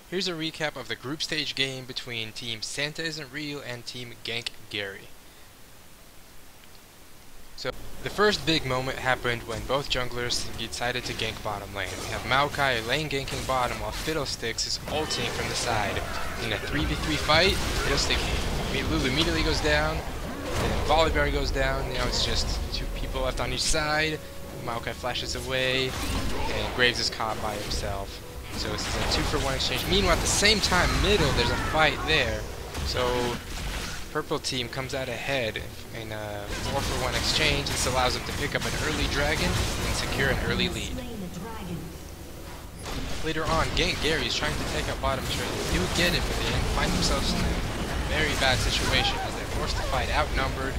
Here's a recap of the group stage game between Team Santa Isn't Real and Team Gank Gary. So, the first big moment happened when both junglers decided to gank bottom lane. We have Maokai lane ganking bottom while Fiddlesticks is ulting from the side. In a 3v3 fight, Lulu immediately goes down, then Volibear goes down. Now it's just two people left on each side. Maokai flashes away, and Graves is caught by himself. So this is a 2-for-1 exchange. Meanwhile, at the same time, middle, there's a fight there. So purple team comes out ahead in a 4-for-1 exchange. This allows them to pick up an early dragon and secure an early lead. Later on, Gank Gary is trying to take out bottom trade. They do get it, but they find themselves in a very bad situation as they're forced to fight outnumbered.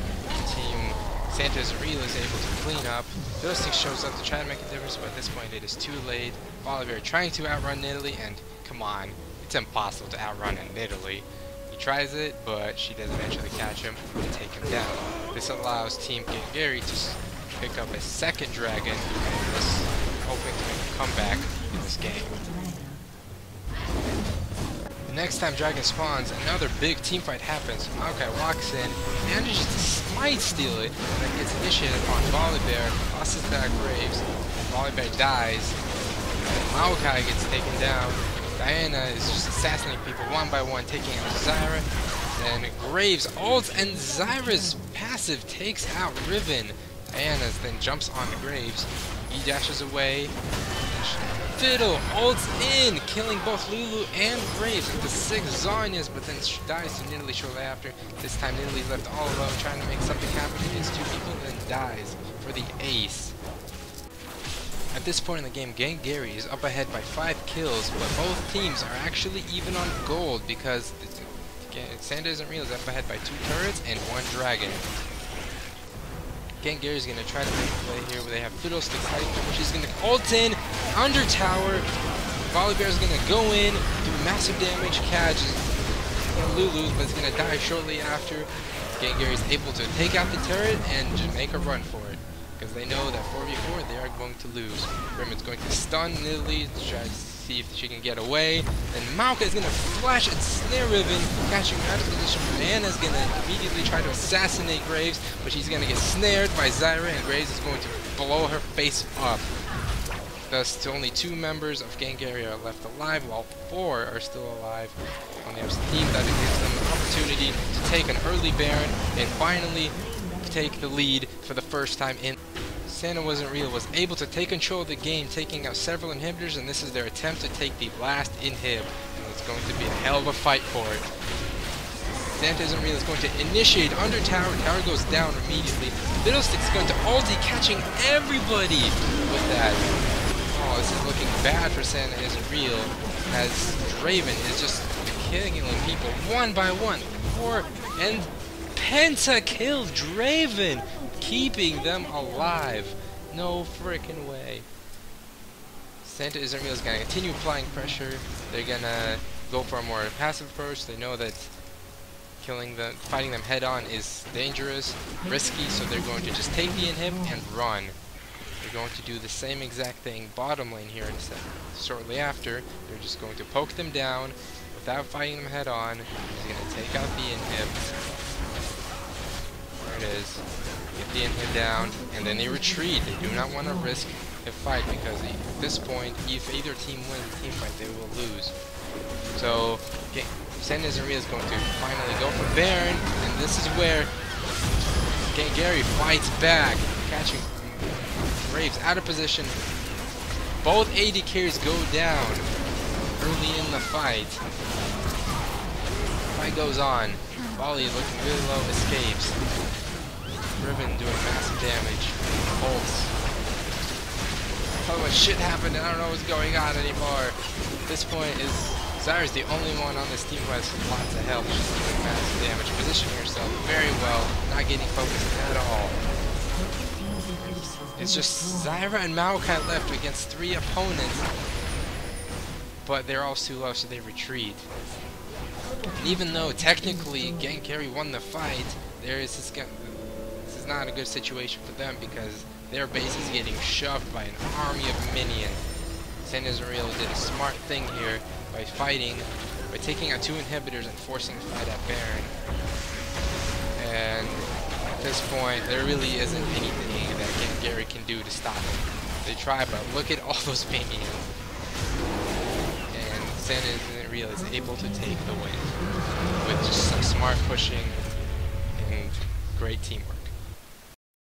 Team Santa Isn't Real is able to clean up. Fiddlesticks shows up to try to make a difference, but at this point it is too late. Volibear trying to outrun Nidalee, and come on, it's impossible to outrun Nidalee. He tries it, but she does eventually catch him and take him down. This allows Team Gank Gary to pick up a second dragon, and is hoping to make a comeback in this game. The next time dragon spawns, another big teamfight happens. Maokai walks in, manages to might steal it, and then gets initiated upon Volibear, tosses back Graves, and Volibear dies. Maokai gets taken down. Diana is just assassinating people one by one, taking out Zyra. Then Graves ults, and Zyra's passive takes out Riven. Diana then jumps on Graves. He dashes away. Fiddle ults in, killing both Lulu and Graves with the 6 Zonyas, but then dies to Nidalee shortly after. This time Nidalee left all alone, trying to make something happen against 2 people, and then dies for the ace. At this point in the game, Gank Gary is up ahead by 5 kills, but both teams are actually even on gold because Santa Isn't Real is up ahead by 2 turrets and 1 dragon. Gank Gary is going to try to make a play here where they have Fiddlesticks hiding, which is going to ult in, under tower. Volibear is going to go in, do massive damage, catch Lulu, but it's going to die shortly after. Gank Gary is able to take out the turret and just make a run for it, because they know that 4v4 they are going to lose. Riven's going to stun Nidalee to try to see if she can get away. Then Maokai is going to flash and snare Riven, catching her out of position. Anna is going to immediately try to assassinate Graves, but she's going to get snared by Zyra, and Graves is going to blow her face up. Thus, only 2 members of Gank Gary are left alive, while 4 are still alive on the opposite team. That gives them an opportunity to take an early Baron and finally take the lead for the first time in. Santa Wasn't Real was able to take control of the game, taking out several inhibitors, and this is their attempt to take the last inhib. And it's going to be a hell of a fight for it. Santa Isn't Real is going to initiate under tower. Tower goes down immediately. Fiddlesticks is going to ulti, catching everybody with that. Oh, this is looking bad for Santa Isn't Real, as Draven is just killing people one by one. And Penta killed Draven, keeping them alive. No frickin' way. Santa Isn't Real is going to continue applying pressure. They're going to go for a more passive approach. They know that fighting them head on is dangerous, risky, so they're going to just take the inhib and run. They're going to do the same exact thing bottom lane here in a second. Shortly after, they're just going to poke them down without fighting them head on. He's going to take out the inhib. There it is. Get the inhib down, and then they retreat. They do not want to risk a fight because at this point, if either team wins the team fight, they will lose. So, Santa Isn't Real is going to finally go for Baron, and this is where Gank Gary fights back, catching Graves out of position. Both AD carries go down early in the fight. Fight goes on. Volley looking really low, escapes. Riven doing massive damage. Ults. Oh, what shit happened? I don't know what's going on anymore. At this point, Zyra's the only one on this team who has lots of health. She's doing massive damage, positioning herself very well, not getting focused at all. It's just Zyra and Maokai left against 3 opponents, but they're all too low, so they retreat. And even though technically Gank Gary won the fight, this is not a good situation for them because their base is getting shoved by an army of minions. Santa Isn't Real did a smart thing here by by fighting, by taking out 2 inhibitors and forcing a fight at Baron. And at this point, there really isn't anything that Gank Gary can do to stop him. They try, but look at all those minions. And San Real is able to take the win with just some smart pushing and great teamwork.